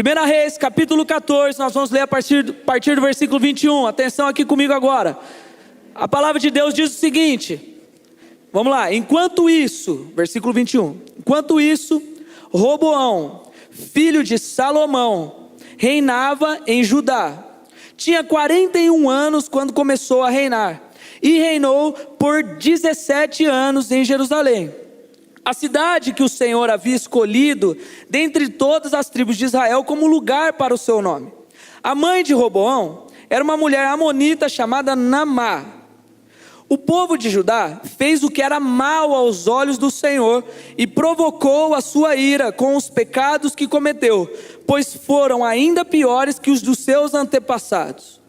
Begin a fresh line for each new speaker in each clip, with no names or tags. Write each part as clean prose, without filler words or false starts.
1 Reis, capítulo 14, nós vamos ler a partir do versículo 21. Atenção aqui comigo agora. A palavra de Deus diz o seguinte, vamos lá. Enquanto isso, versículo 21. Enquanto isso, Roboão, filho de Salomão, reinava em Judá. Tinha 41 anos quando começou a reinar, e reinou por 17 anos em Jerusalém, a cidade que o Senhor havia escolhido dentre todas as tribos de Israel como lugar para o seu nome. A mãe de Roboão era uma mulher amonita chamada Naamá. O povo de Judá fez o que era mal aos olhos do Senhor e provocou a sua ira com os pecados que cometeu, pois foram ainda piores que os dos seus antepassados.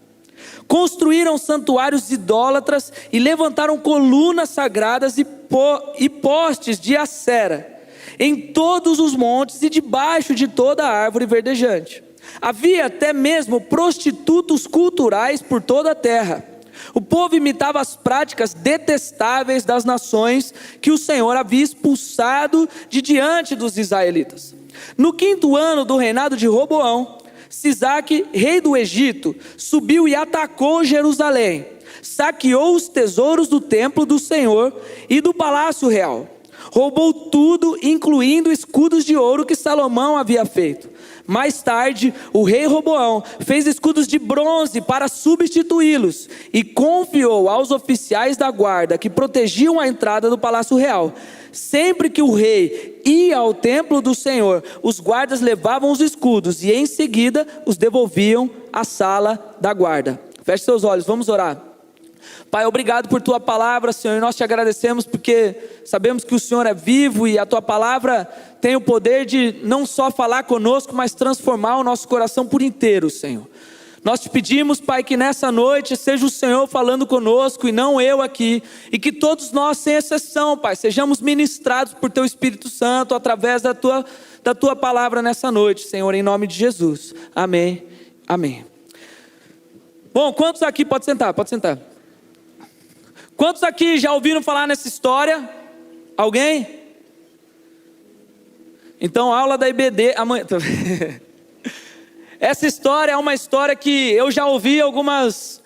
Construíram santuários idólatras e levantaram colunas sagradas e postes de Acera em todos os montes e debaixo de toda árvore verdejante. Havia até mesmo prostitutos culturais por toda a terra. O povo imitava as práticas detestáveis das nações que o Senhor havia expulsado de diante dos israelitas. No 5º ano do reinado de Roboão, Sisaque, rei do Egito, subiu e atacou Jerusalém, saqueou os tesouros do templo do Senhor e do palácio real. Roubou tudo, incluindo escudos de ouro que Salomão havia feito. Mais tarde, o rei Roboão fez escudos de bronze para substituí-los e confiou aos oficiais da guarda que protegiam a entrada do palácio real. Sempre que o rei ia ao templo do Senhor, os guardas levavam os escudos e em seguida os devolviam à sala da guarda. Feche seus olhos, vamos orar. Pai, obrigado por tua palavra, Senhor, e nós te agradecemos porque sabemos que o Senhor é vivo e a tua palavra tem o poder de não só falar conosco, mas transformar o nosso coração por inteiro, Senhor. Nós te pedimos, Pai, que nessa noite seja o Senhor falando conosco e não eu aqui, e que todos nós, sem exceção, Pai, sejamos ministrados por teu Espírito Santo através da tua palavra nessa noite, Senhor, em nome de Jesus. Amém, amém. Bom, quantos aqui, pode sentar. Quantos aqui já ouviram falar nessa história? Alguém? Então, aula da IBD amanhã. Essa história é uma história que eu já ouvi alguns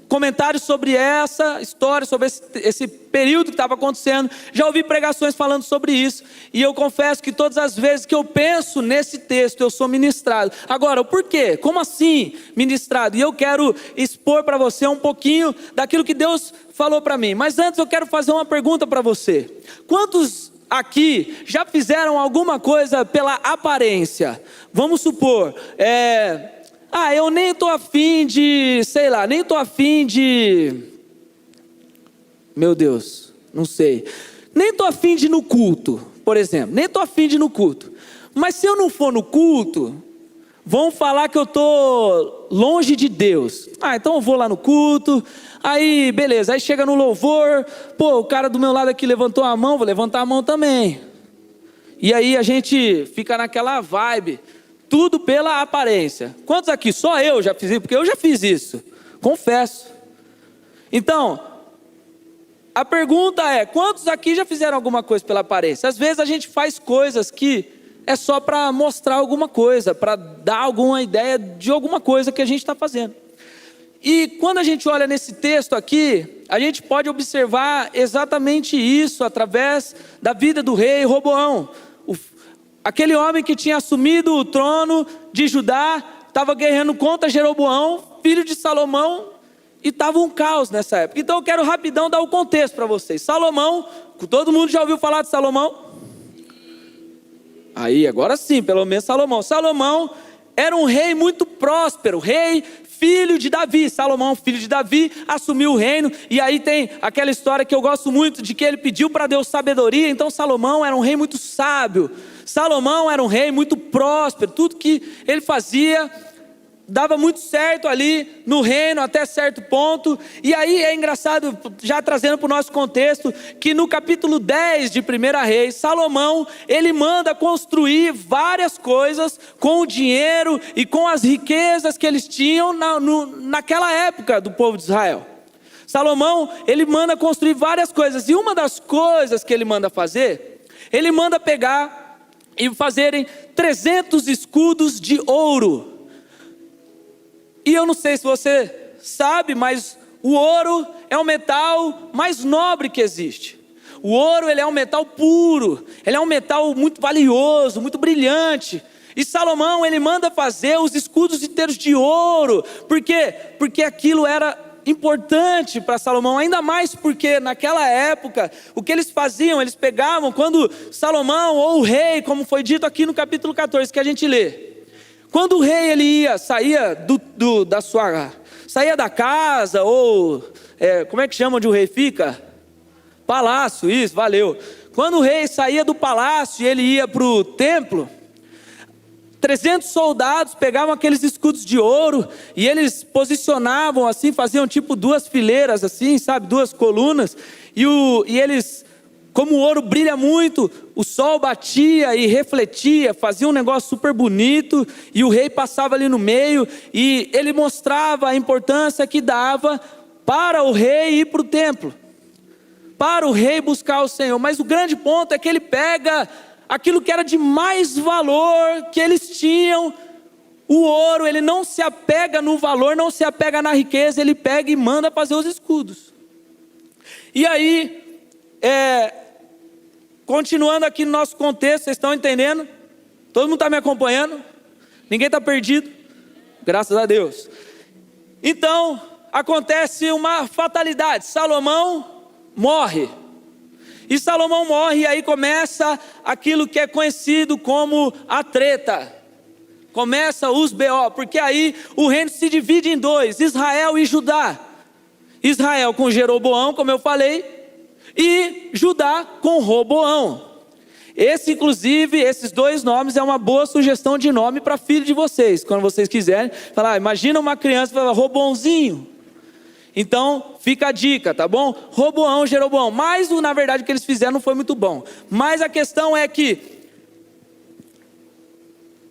comentários sobre essa história, sobre esse período que estava acontecendo. Já ouvi pregações falando sobre isso. E eu confesso que todas as vezes que eu penso nesse texto, eu sou ministrado. Agora, o porquê? Como assim ministrado? E eu quero expor para você um pouquinho daquilo que Deus falou para mim. Mas antes eu quero fazer uma pergunta para você. Quantos aqui já fizeram alguma coisa pela aparência? Vamos supor, eu nem estou afim de, meu Deus, não sei, nem estou afim de ir no culto, por exemplo, mas se eu não for no culto, vão falar que eu estou longe de Deus. Então eu vou lá no culto, aí beleza, aí chega no louvor, o cara do meu lado aqui levantou a mão, vou levantar a mão também. E aí a gente fica naquela vibe, tudo pela aparência. Quantos aqui? Só eu já fiz isso, porque eu já fiz isso, confesso. Então, a pergunta é, quantos aqui já fizeram alguma coisa pela aparência? Às vezes a gente faz coisas que é só para mostrar alguma coisa, para dar alguma ideia de alguma coisa que a gente está fazendo. E quando a gente olha nesse texto aqui, a gente pode observar exatamente isso através da vida do rei Roboão. Aquele homem que tinha assumido o trono de Judá, estava guerreando contra Jeroboão, filho de Salomão, e estava um caos nessa época. Então eu quero rapidão dar o contexto para vocês. Salomão, todo mundo já ouviu falar de Salomão? Aí, agora sim, pelo menos Salomão. Salomão era um rei muito próspero, filho de Davi. Salomão, filho de Davi, assumiu o reino. E aí tem aquela história que eu gosto muito, de que ele pediu para Deus sabedoria. Então Salomão era um rei muito sábio. Salomão era um rei muito próspero. Tudo que ele fazia dava muito certo ali no reino até certo ponto. E aí é engraçado, já trazendo para o nosso contexto, que no capítulo 10 de 1 Reis, Salomão, ele manda construir várias coisas com o dinheiro e com as riquezas que eles tinham naquela época do povo de Israel. Salomão, ele manda construir várias coisas, e uma das coisas que ele manda fazer, ele manda pegar e fazerem 300 escudos de ouro. E eu não sei se você sabe, mas o ouro é o metal mais nobre que existe. O ouro, ele é um metal puro, ele é um metal muito valioso, muito brilhante. E Salomão, ele manda fazer os escudos inteiros de ouro. Por quê? Porque aquilo era importante para Salomão, ainda mais porque naquela época, o que eles faziam, eles pegavam, quando Salomão ou o rei, como foi dito aqui no capítulo 14, que a gente lê. Quando o rei ele saía saía da casa, ou como é que chama onde o rei fica? Palácio, isso, valeu. Quando o rei saía do palácio e ele ia para o templo, 300 soldados pegavam aqueles escudos de ouro e eles posicionavam assim, faziam tipo 2 fileiras assim, sabe, 2 colunas, e eles, como o ouro brilha muito, o sol batia e refletia, fazia um negócio super bonito, e o rei passava ali no meio, e ele mostrava a importância que dava para o rei ir para o templo, para o rei buscar o Senhor. Mas o grande ponto é que ele pega aquilo que era de mais valor que eles tinham. O ouro, ele não se apega no valor, não se apega na riqueza, ele pega e manda fazer os escudos. E aí, continuando aqui no nosso contexto, vocês estão entendendo? Todo mundo está me acompanhando? Ninguém está perdido? Graças a Deus. Então, acontece uma fatalidade. Salomão morre. E Salomão morre, e aí começa aquilo que é conhecido como a treta. Começa os BO, porque aí o reino se divide em 2, Israel e Judá. Israel com Jeroboão, como eu falei, e Judá com Roboão. Inclusive, esses 2 nomes é uma boa sugestão de nome para filho de vocês. Quando vocês quiserem falar, imagina uma criança e falar, Roboãozinho. Então, fica a dica, tá bom? Roboão, Jeroboão. Mas, na verdade, o que eles fizeram não foi muito bom. Mas a questão é que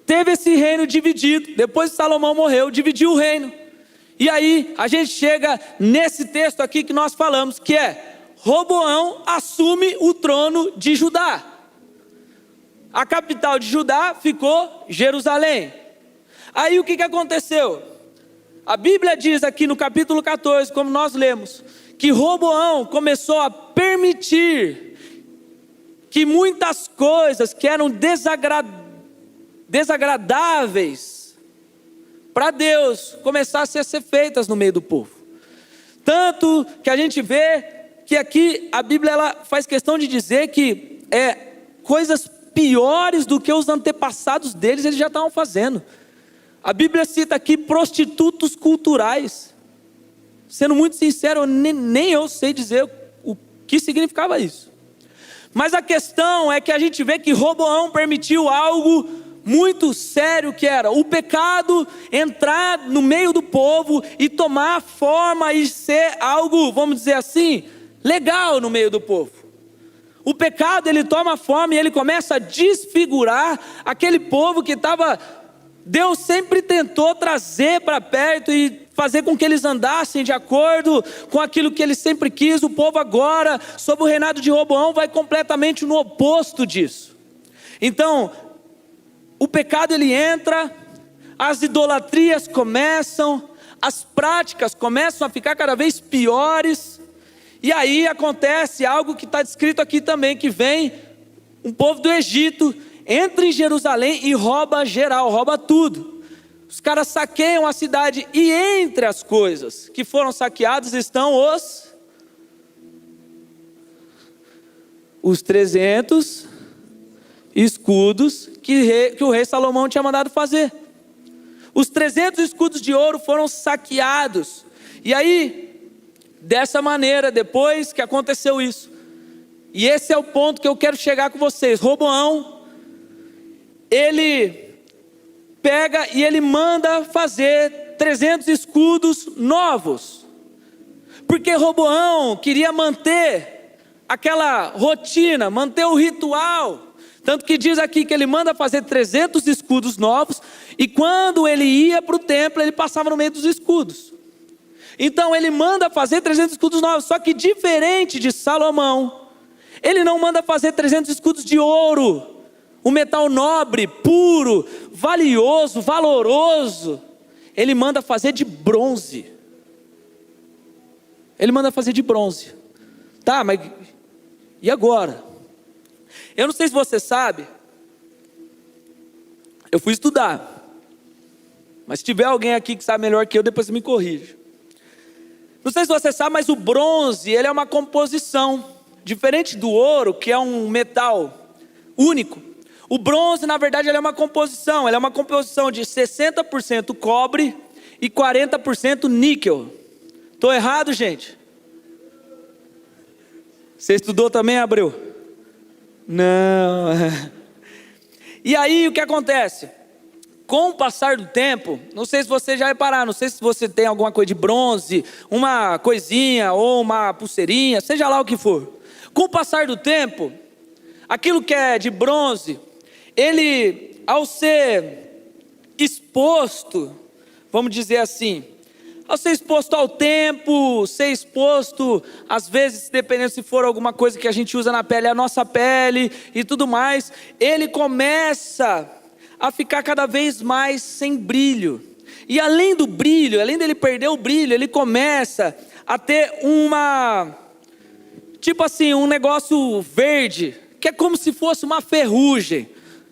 teve esse reino dividido. Depois que Salomão morreu, dividiu o reino. E aí, a gente chega nesse texto aqui que nós falamos, que é Roboão assume o trono de Judá. A capital de Judá ficou Jerusalém. Aí, o que aconteceu? A Bíblia diz aqui no capítulo 14, como nós lemos, que Roboão começou a permitir que muitas coisas que eram desagradáveis para Deus começassem a ser feitas no meio do povo. Tanto que a gente vê que aqui a Bíblia ela faz questão de dizer que coisas piores do que os antepassados deles eles já estavam fazendo. A Bíblia cita aqui prostitutos culturais. Sendo muito sincero, nem eu sei dizer o que significava isso. Mas a questão é que a gente vê que Roboão permitiu algo muito sério, que era o pecado entrar no meio do povo e tomar forma e ser algo, vamos dizer assim, legal no meio do povo. O pecado ele toma forma e ele começa a desfigurar aquele povo que estava... Deus sempre tentou trazer para perto e fazer com que eles andassem de acordo com aquilo que ele sempre quis. O povo agora, sob o reinado de Roboão, vai completamente no oposto disso. Então, o pecado ele entra, as idolatrias começam, as práticas começam a ficar cada vez piores. E aí acontece algo que está descrito aqui também, que vem um povo do Egito, entra em Jerusalém e rouba geral, rouba tudo. Os caras saqueiam a cidade e entre as coisas que foram saqueadas estão os 300 escudos que o rei Salomão tinha mandado fazer. Os 300 escudos de ouro foram saqueados. E aí, dessa maneira, depois que aconteceu isso, e esse é o ponto que eu quero chegar com vocês, Roboão, ele pega e ele manda fazer 300 escudos novos, porque Roboão queria manter aquela rotina, manter o ritual, tanto que diz aqui que ele manda fazer 300 escudos novos, e quando ele ia para o templo, ele passava no meio dos escudos. Então ele manda fazer 300 escudos novos, só que diferente de Salomão, ele não manda fazer 300 escudos de ouro. um metal nobre, puro, valioso, valoroso, ele manda fazer de bronze. Ele manda fazer de bronze. Tá, mas e agora? Eu não sei se você sabe, eu fui estudar, mas se tiver alguém aqui que sabe melhor que eu, depois você me corrige. Não sei se você sabe, mas o bronze, ele é uma composição, diferente do ouro, que é um metal único. O bronze, na verdade, ele é uma composição de 60% cobre e 40% níquel. Estou errado, gente? Você estudou também, Abreu? Não. E aí, o que acontece? Com o passar do tempo, não sei se você já reparar, não sei se você tem alguma coisa de bronze, uma coisinha ou uma pulseirinha, seja lá o que for. Com o passar do tempo, aquilo que é de bronze, ele, ao ser exposto, vamos dizer assim, ao ser exposto ao tempo, ser exposto, às vezes, dependendo se for alguma coisa que a gente usa na pele, a nossa pele e tudo mais, ele começa a ficar cada vez mais sem brilho. E além do brilho, além dele perder o brilho, ele começa a ter tipo assim, um negócio verde, que é como se fosse uma ferrugem.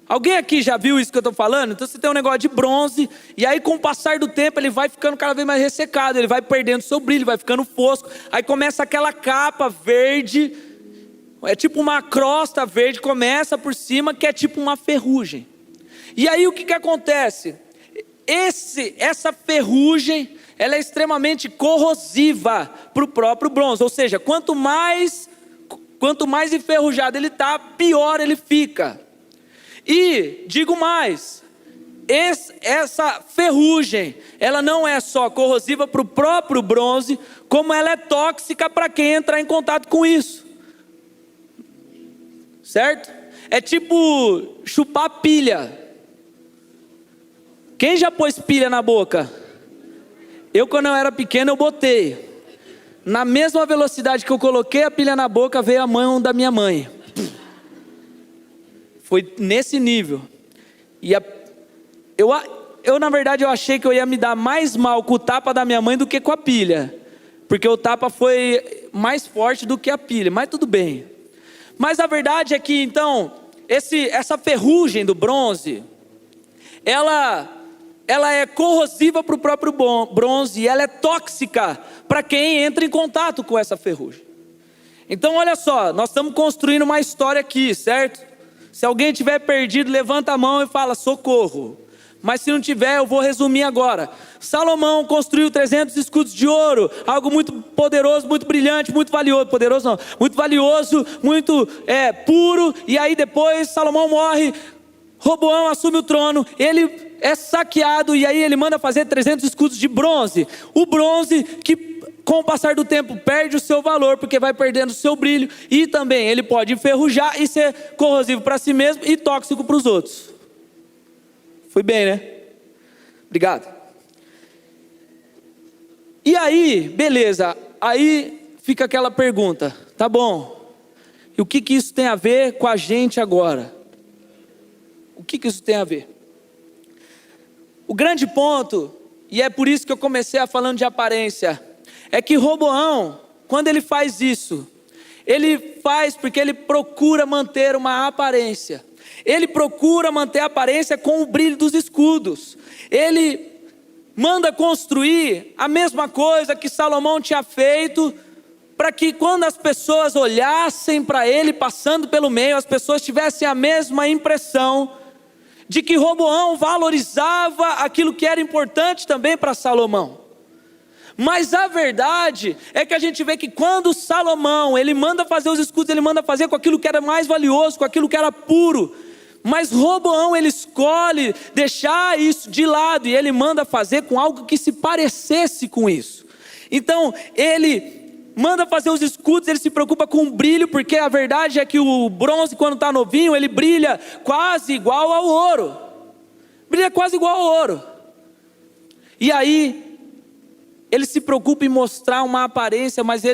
Alguém aqui já viu isso que eu estou falando? Então você tem um negócio de bronze, e aí com o passar do tempo ele vai ficando cada vez mais ressecado, ele vai perdendo seu brilho, vai ficando fosco, aí começa aquela capa verde, é tipo uma crosta verde, começa por cima, que é tipo uma ferrugem. E aí o que acontece? Essa ferrugem, ela é extremamente corrosiva para o próprio bronze, ou seja, quanto mais enferrujado ele está, pior ele fica. E, digo mais, essa ferrugem, ela não é só corrosiva para o próprio bronze, como ela é tóxica para quem entrar em contato com isso. Certo? É tipo chupar pilha. Quem já pôs pilha na boca? Eu, quando eu era pequeno, eu botei. Na mesma velocidade que eu coloquei a pilha na boca, veio a mão da minha mãe. Foi nesse nível. E eu na verdade, eu achei que eu ia me dar mais mal com o tapa da minha mãe do que com a pilha. Porque o tapa foi mais forte do que a pilha, mas tudo bem. Mas a verdade é que, então, essa ferrugem do bronze, ela é corrosiva para o próprio bronze, e ela é tóxica para quem entra em contato com essa ferrugem. Então olha só, nós estamos construindo uma história aqui, certo? Se alguém tiver perdido, levanta a mão e fala socorro. Mas se não tiver, eu vou resumir agora. Salomão construiu 300 escudos de ouro, algo muito poderoso, muito brilhante, muito valioso. Poderoso não, muito valioso, muito puro. E aí depois Salomão morre, Roboão assume o trono, ele é saqueado, e aí ele manda fazer 300 escudos de bronze. O bronze que, com o passar do tempo, perde o seu valor, porque vai perdendo o seu brilho, e também ele pode enferrujar e ser corrosivo para si mesmo e tóxico para os outros. Fui bem, né? Obrigado. E aí, beleza, aí fica aquela pergunta, tá bom, e o que isso tem a ver com a gente agora? O que isso tem a ver? O grande ponto, e é por isso que eu comecei falando de aparência, é que Roboão, quando ele faz isso, ele faz porque ele procura manter uma aparência. Ele procura manter a aparência com o brilho dos escudos. Ele manda construir a mesma coisa que Salomão tinha feito, para que quando as pessoas olhassem para ele passando pelo meio, as pessoas tivessem a mesma impressão de que Roboão valorizava aquilo que era importante também para Salomão. Mas a verdade é que a gente vê que quando Salomão, ele manda fazer os escudos, ele manda fazer com aquilo que era mais valioso, com aquilo que era puro. Mas Roboão, ele escolhe deixar isso de lado, e ele manda fazer com algo que se parecesse com isso. Então, ele manda fazer os escudos, ele se preocupa com o brilho, porque a verdade é que o bronze, quando está novinho, ele brilha quase igual ao ouro. Brilha quase igual ao ouro. E aí, ele se preocupa em mostrar uma aparência, mas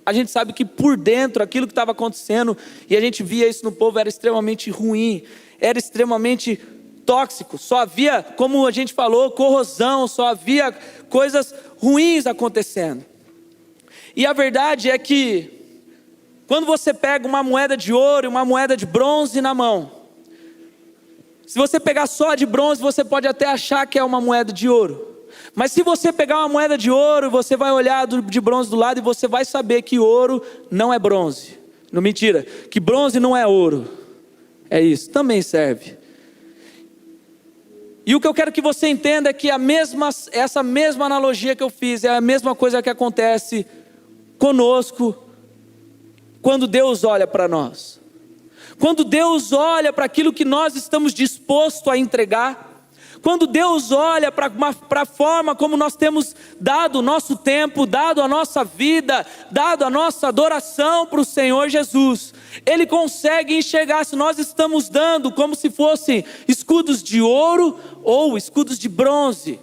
a gente sabe que por dentro, aquilo que estava acontecendo, e a gente via isso no povo, era extremamente ruim, era extremamente tóxico, só havia, como a gente falou, corrosão, só havia coisas ruins acontecendo. E a verdade é que, quando você pega uma moeda de ouro e uma moeda de bronze na mão, se você pegar só a de bronze, você pode até achar que é uma moeda de ouro. Mas se você pegar uma moeda de ouro, você vai olhar de bronze do lado e você vai saber que ouro não é bronze. Não, mentira, que bronze não é ouro. É isso, também serve. E o que eu quero que você entenda é que essa mesma analogia que eu fiz é a mesma coisa que acontece conosco quando Deus olha para nós. Quando Deus olha para aquilo que nós estamos dispostos a entregar, quando Deus olha para a forma como nós temos dado o nosso tempo, dado a nossa vida, dado a nossa adoração para o Senhor Jesus, Ele consegue enxergar se nós estamos dando como se fossem escudos de ouro ou escudos de bronze.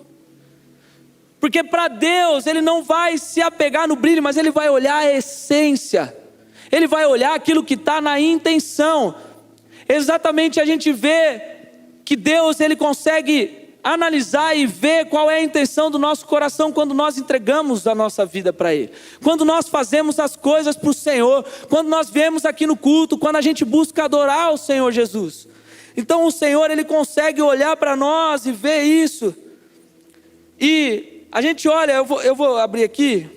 Porque para Deus Ele não vai se apegar no brilho, mas Ele vai olhar a essência. Ele vai olhar aquilo que está na intenção. Exatamente, a gente vê que Deus, Ele consegue analisar e ver qual é a intenção do nosso coração quando nós entregamos a nossa vida para Ele. Quando nós fazemos as coisas para o Senhor, quando nós viemos aqui no culto, quando a gente busca adorar o Senhor Jesus. Então o Senhor, Ele consegue olhar para nós e ver isso. E a gente olha, eu vou abrir aqui,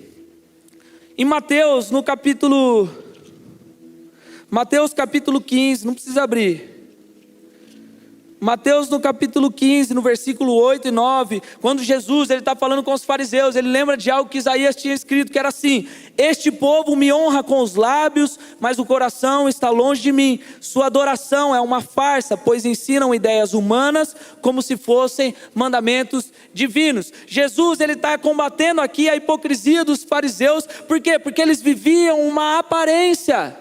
em Mateus capítulo 15, não precisa abrir. Mateus no capítulo 15, no versículo 8 e 9, quando Jesus está falando com os fariseus, ele lembra de algo que Isaías tinha escrito, que era assim: este povo me honra com os lábios, mas o coração está longe de mim. Sua adoração é uma farsa, pois ensinam ideias humanas como se fossem mandamentos divinos. Jesus, ele está combatendo aqui a hipocrisia dos fariseus. Por quê? Porque eles viviam uma aparência.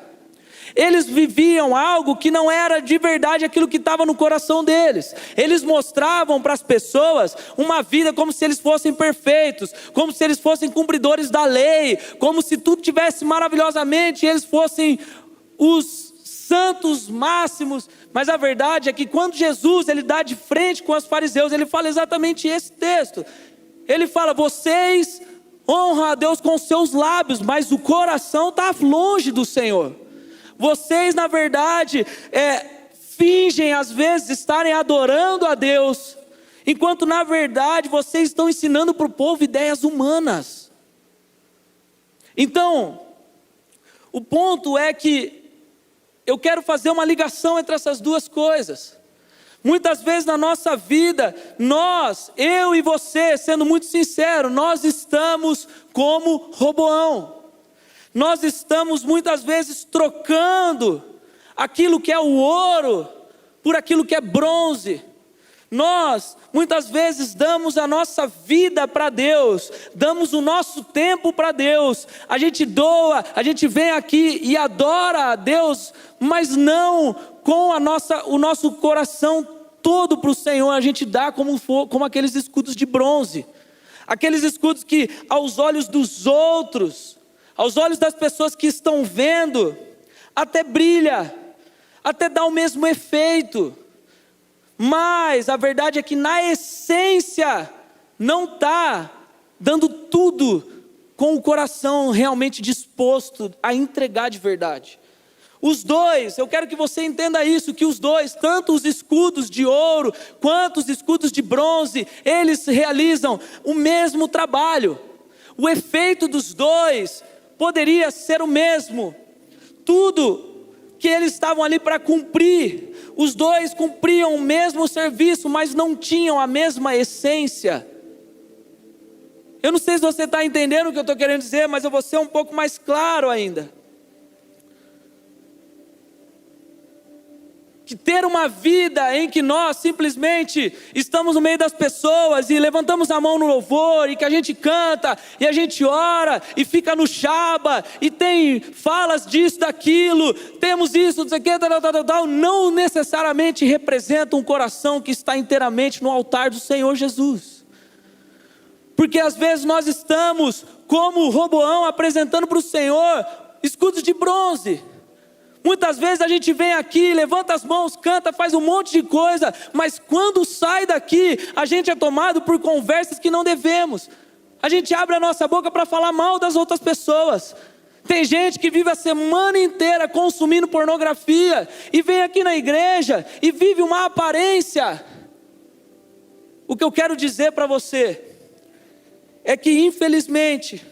Eles viviam algo que não era de verdade aquilo que estava no coração deles. Eles mostravam para as pessoas uma vida como se eles fossem perfeitos, como se eles fossem cumpridores da lei, como se tudo tivesse maravilhosamente, e eles fossem os santos máximos. Mas a verdade é que quando Jesus ele dá de frente com os fariseus, ele fala exatamente esse texto. Ele fala: vocês honram a Deus com os seus lábios, mas o coração está longe do Senhor. Vocês, na verdade, fingem às vezes estarem adorando a Deus, enquanto na verdade vocês estão ensinando para o povo ideias humanas. Então, o ponto é que eu quero fazer uma ligação entre essas duas coisas. Muitas vezes na nossa vida, eu e você, sendo muito sincero, nós estamos como Roboão. Nós estamos muitas vezes trocando aquilo que é o ouro por aquilo que é bronze. Nós muitas vezes damos a nossa vida para Deus, damos o nosso tempo para Deus, a gente doa, a gente vem aqui e adora a Deus, mas não com o nosso coração todo para o Senhor. A gente dá como aqueles escudos de bronze, aqueles escudos que aos olhos dos outros, aos olhos das pessoas que estão vendo, até brilha, até dá o mesmo efeito. Mas a verdade é que na essência não está dando tudo com o coração realmente disposto a entregar de verdade. Os dois, eu quero que você entenda isso, que os dois, tanto os escudos de ouro quanto os escudos de bronze, eles realizam o mesmo trabalho. O efeito dos dois poderia ser o mesmo. Tudo que eles estavam ali para cumprir, os dois cumpriam o mesmo serviço, mas não tinham a mesma essência. Eu não sei se você está entendendo o que eu estou querendo dizer, mas eu vou ser um pouco mais claro ainda. Que ter uma vida em que nós simplesmente estamos no meio das pessoas e levantamos a mão no louvor, e que a gente canta, e a gente ora, e fica no Shaba, e tem falas disso, daquilo, temos isso, não sei o que, não necessariamente representa um coração que está inteiramente no altar do Senhor Jesus. Porque às vezes nós estamos, como Roboão, apresentando para o Senhor escudos de bronze. Muitas vezes a gente vem aqui, levanta as mãos, canta, faz um monte de coisa, mas quando sai daqui, a gente é tomado por conversas que não devemos. A gente abre a nossa boca para falar mal das outras pessoas. Tem gente que vive a semana inteira consumindo pornografia e vem aqui na igreja e vive uma aparência. O que eu quero dizer para você é que, infelizmente,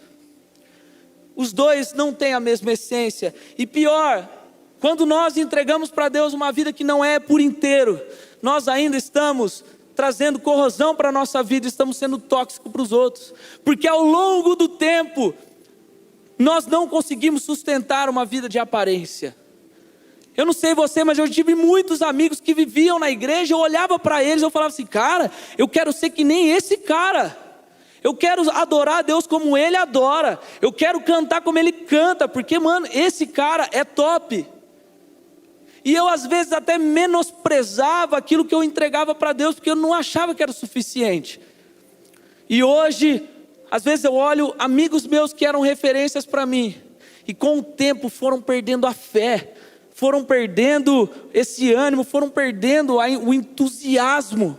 os dois não têm a mesma essência. E pior, quando nós entregamos para Deus uma vida que não é por inteiro, nós ainda estamos trazendo corrosão para a nossa vida, estamos sendo tóxicos para os outros. Porque ao longo do tempo, nós não conseguimos sustentar uma vida de aparência. Eu não sei você, mas eu tive muitos amigos que viviam na igreja, eu olhava para eles, eu falava assim, cara, eu quero ser que nem esse cara. Eu quero adorar a Deus como ele adora. Eu quero cantar como ele canta, porque, mano, esse cara é top. E eu às vezes até menosprezava aquilo que eu entregava para Deus, porque eu não achava que era o suficiente. E hoje, às vezes eu olho amigos meus que eram referências para mim, e com o tempo foram perdendo a fé, foram perdendo esse ânimo, foram perdendo o entusiasmo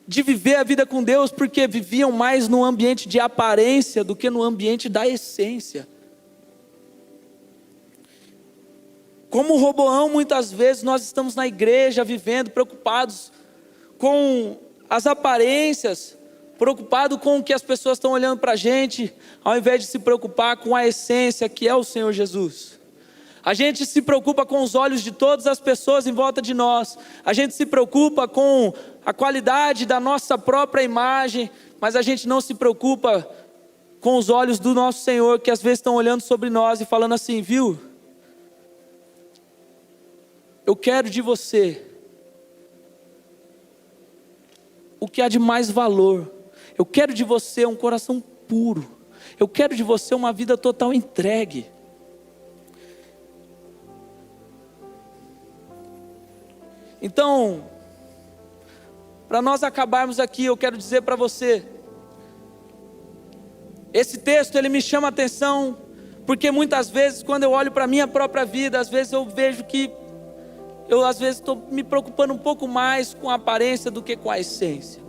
de viver a vida com Deus, porque viviam mais no ambiente de aparência do que no ambiente da essência. Como Roboão, muitas vezes nós estamos na igreja vivendo preocupados com as aparências, preocupados com o que as pessoas estão olhando para a gente, ao invés de se preocupar com a essência que é o Senhor Jesus. A gente se preocupa com os olhos de todas as pessoas em volta de nós, a gente se preocupa com a qualidade da nossa própria imagem, mas a gente não se preocupa com os olhos do nosso Senhor, que às vezes estão olhando sobre nós e falando assim, viu? Eu quero de você o que há de mais valor. Eu quero de você um coração puro. Eu quero de você uma vida total entregue. Então, para nós acabarmos aqui, eu quero dizer para você, esse texto ele me chama a atenção, porque muitas vezes quando eu olho para a minha própria vida, às vezes eu vejo que eu às vezes estou me preocupando um pouco mais com a aparência do que com a essência.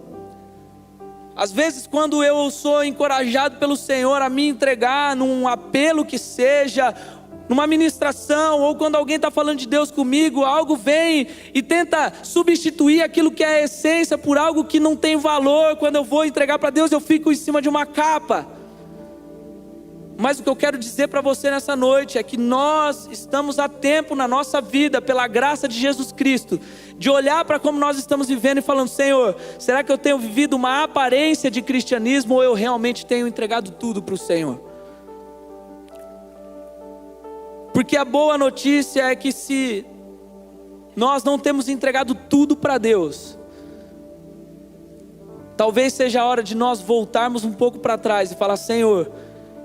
Às vezes quando eu sou encorajado pelo Senhor a me entregar num apelo que seja, numa ministração, ou quando alguém está falando de Deus comigo, algo vem e tenta substituir aquilo que é a essência por algo que não tem valor. Quando eu vou entregar para Deus, eu fico em cima de uma capa. Mas o que eu quero dizer para você nessa noite é que nós estamos a tempo na nossa vida, pela graça de Jesus Cristo, de olhar para como nós estamos vivendo e falando, Senhor, será que eu tenho vivido uma aparência de cristianismo ou eu realmente tenho entregado tudo para o Senhor? Porque a boa notícia é que se nós não temos entregado tudo para Deus, talvez seja a hora de nós voltarmos um pouco para trás e falar, Senhor,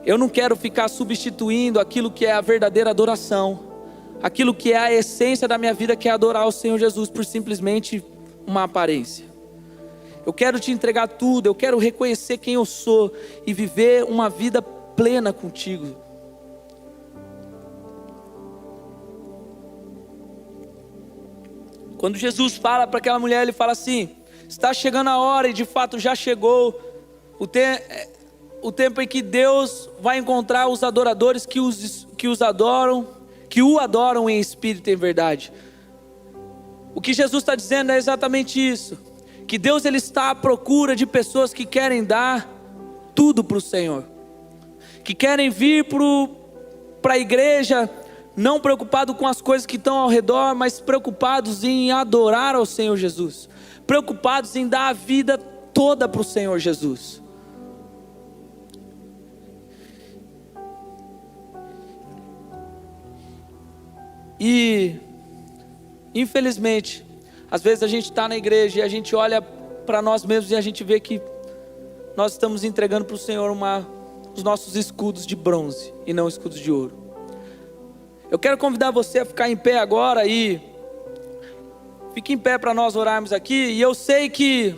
eu não quero ficar substituindo aquilo que é a verdadeira adoração, aquilo que é a essência da minha vida, que é adorar o Senhor Jesus, por simplesmente uma aparência. Eu quero te entregar tudo, eu quero reconhecer quem eu sou e viver uma vida plena contigo. Quando Jesus fala para aquela mulher, ele fala assim, está chegando a hora, e de fato já chegou o tempo em que Deus vai encontrar os adoradores que o adoram em espírito e em verdade. O que Jesus está dizendo é exatamente isso, que Deus ele está à procura de pessoas que querem dar tudo para o Senhor, que querem vir para a igreja, não preocupado com as coisas que estão ao redor, mas preocupados em adorar ao Senhor Jesus, preocupados em dar a vida toda para o Senhor Jesus. E, infelizmente, às vezes a gente está na igreja e a gente olha para nós mesmos e a gente vê que nós estamos entregando para o Senhor os nossos escudos de bronze e não escudos de ouro. Eu quero convidar você a ficar em pé agora e fique em pé para nós orarmos aqui. E eu sei que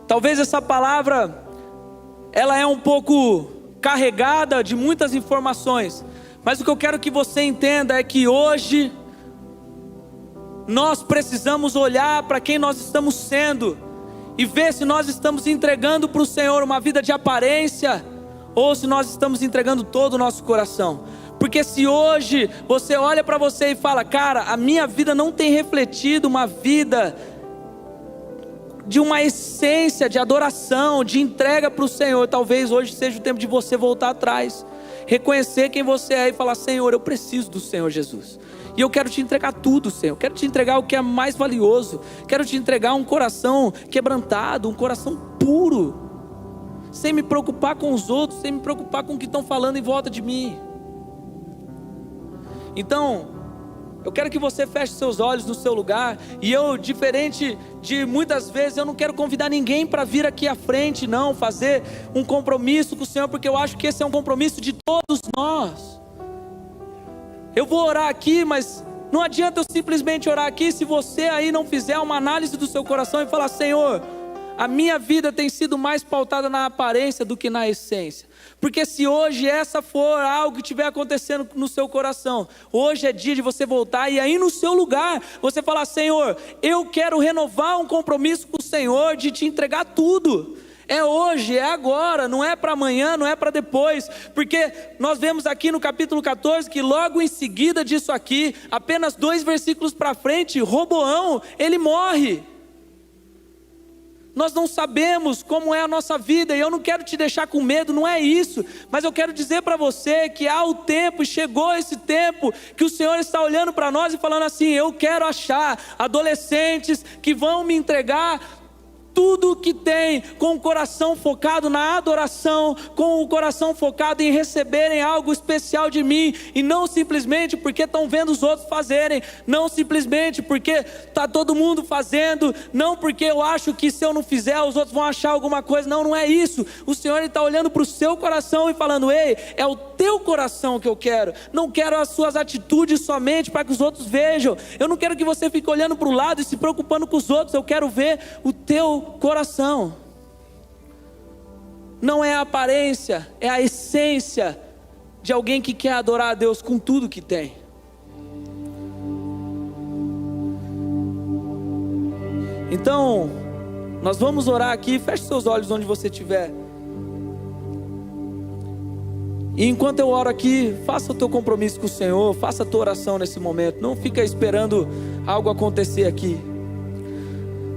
Talvez essa palavra, ela é um pouco carregada de muitas informações, mas o que eu quero que você entenda é que hoje nós precisamos olhar para quem nós estamos sendo e ver se nós estamos entregando para o Senhor uma vida de aparência ou se nós estamos entregando todo o nosso coração. Porque se hoje você olha para você e fala: cara, a minha vida não tem refletido uma vida de uma essência de adoração, de entrega para o Senhor, talvez hoje seja o tempo de você voltar atrás, reconhecer quem você é e falar: Senhor, eu preciso do Senhor Jesus, e eu quero te entregar tudo, Senhor. Eu quero te entregar o que é mais valioso, quero te entregar um coração quebrantado, um coração puro, sem me preocupar com os outros, sem me preocupar com o que estão falando em volta de mim. Então, eu quero que você feche seus olhos no seu lugar. E eu, diferente de muitas vezes, eu não quero convidar ninguém para vir aqui à frente, não, fazer um compromisso com o Senhor, porque eu acho que esse é um compromisso de todos nós. Eu vou orar aqui, mas não adianta eu simplesmente orar aqui se você aí não fizer uma análise do seu coração e falar: Senhor, a minha vida tem sido mais pautada na aparência do que na essência. Porque se hoje essa for algo que estiver acontecendo no seu coração, hoje é dia de você voltar e aí no seu lugar você falar: Senhor, eu quero renovar um compromisso com o Senhor de te entregar tudo. É hoje, é agora, não é para amanhã, não é para depois. Porque nós vemos aqui no capítulo 14 que logo em seguida disso aqui, apenas 2 versículos para frente, Roboão, ele morre. Nós não sabemos como é a nossa vida, e eu não quero te deixar com medo, não é isso, mas eu quero dizer para você que há o tempo, e chegou esse tempo, que o Senhor está olhando para nós e falando assim: eu quero achar adolescentes que vão me entregar tudo que tem, com o coração focado na adoração, com o coração focado em receberem algo especial de mim, e não simplesmente porque estão vendo os outros fazerem, não simplesmente porque está todo mundo fazendo, não porque eu acho que se eu não fizer os outros vão achar alguma coisa. Não, não é isso. O Senhor está olhando para o seu coração e falando: ei, é o teu coração que eu quero, não quero as suas atitudes somente para que os outros vejam. Eu não quero que você fique olhando para o lado e se preocupando com os outros, eu quero ver o teu coração. Não é a aparência, é a essência de alguém que quer adorar a Deus com tudo que tem. Então, nós vamos orar aqui. Feche seus olhos onde você estiver. E enquanto eu oro aqui, faça o teu compromisso com o Senhor, faça a tua oração nesse momento. Não fica esperando algo acontecer aqui.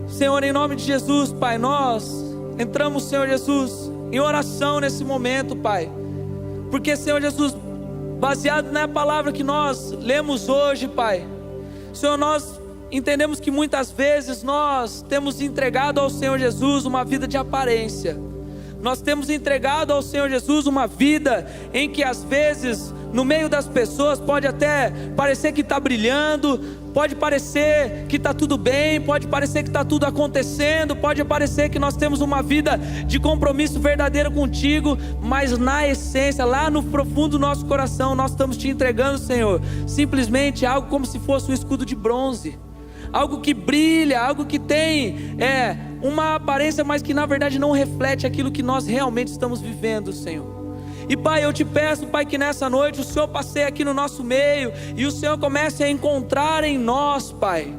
Senhor, em nome de Jesus, Pai, nós entramos, Senhor Jesus, em oração nesse momento, Pai. Porque, Senhor Jesus, baseado na palavra que nós lemos hoje, Pai, Senhor, nós entendemos que muitas vezes nós temos entregado ao Senhor Jesus uma vida de aparência. Nós temos entregado ao Senhor Jesus uma vida em que às vezes no meio das pessoas pode até parecer que está brilhando, pode parecer que está tudo bem, pode parecer que está tudo acontecendo, pode parecer que nós temos uma vida de compromisso verdadeiro contigo, mas na essência, lá no profundo do nosso coração, nós estamos te entregando, Senhor, simplesmente algo como se fosse um escudo de bronze, algo que brilha, algo que tem uma aparência, mas que na verdade não reflete aquilo que nós realmente estamos vivendo, Senhor. E Pai, eu te peço, Pai, que nessa noite o Senhor passeie aqui no nosso meio e o Senhor comece a encontrar em nós, Pai,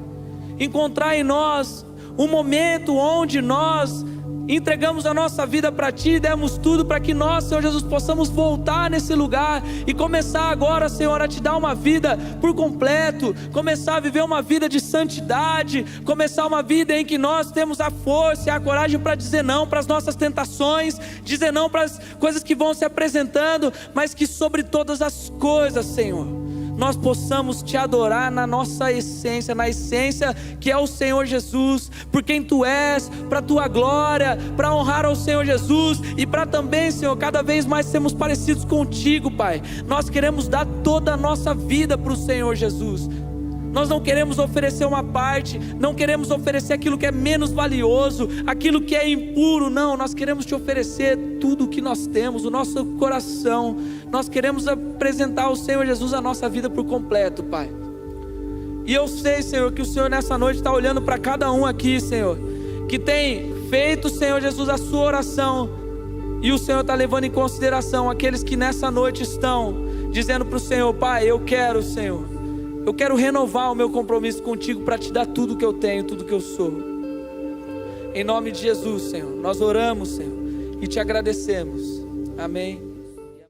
encontrar em nós um momento onde nós entregamos a nossa vida para Ti e demos tudo para que nós, Senhor Jesus, possamos voltar nesse lugar e começar agora, Senhor, a Te dar uma vida por completo, começar a viver uma vida de santidade, começar uma vida em que nós temos a força e a coragem para dizer não para as nossas tentações, dizer não para as coisas que vão se apresentando, mas que sobre todas as coisas, Senhor, nós possamos Te adorar na nossa essência, na essência que é o Senhor Jesus, por quem Tu és, para a Tua glória, para honrar ao Senhor Jesus e para também, Senhor, cada vez mais sermos parecidos contigo, Pai. Nós queremos dar toda a nossa vida para o Senhor Jesus. Nós não queremos oferecer uma parte, não queremos oferecer aquilo que é menos valioso, aquilo que é impuro, não. Nós queremos Te oferecer tudo o que nós temos, o nosso coração. Nós queremos apresentar ao Senhor Jesus a nossa vida por completo, Pai. E eu sei, Senhor, que o Senhor nessa noite está olhando para cada um aqui, Senhor, que tem feito, Senhor Jesus, a sua oração, e o Senhor está levando em consideração aqueles que nessa noite estão dizendo para o Senhor: Pai, eu quero, Senhor, eu quero renovar o meu compromisso contigo para te dar tudo que eu tenho, tudo que eu sou. Em nome de Jesus, Senhor, nós oramos, Senhor, e te agradecemos. Amém.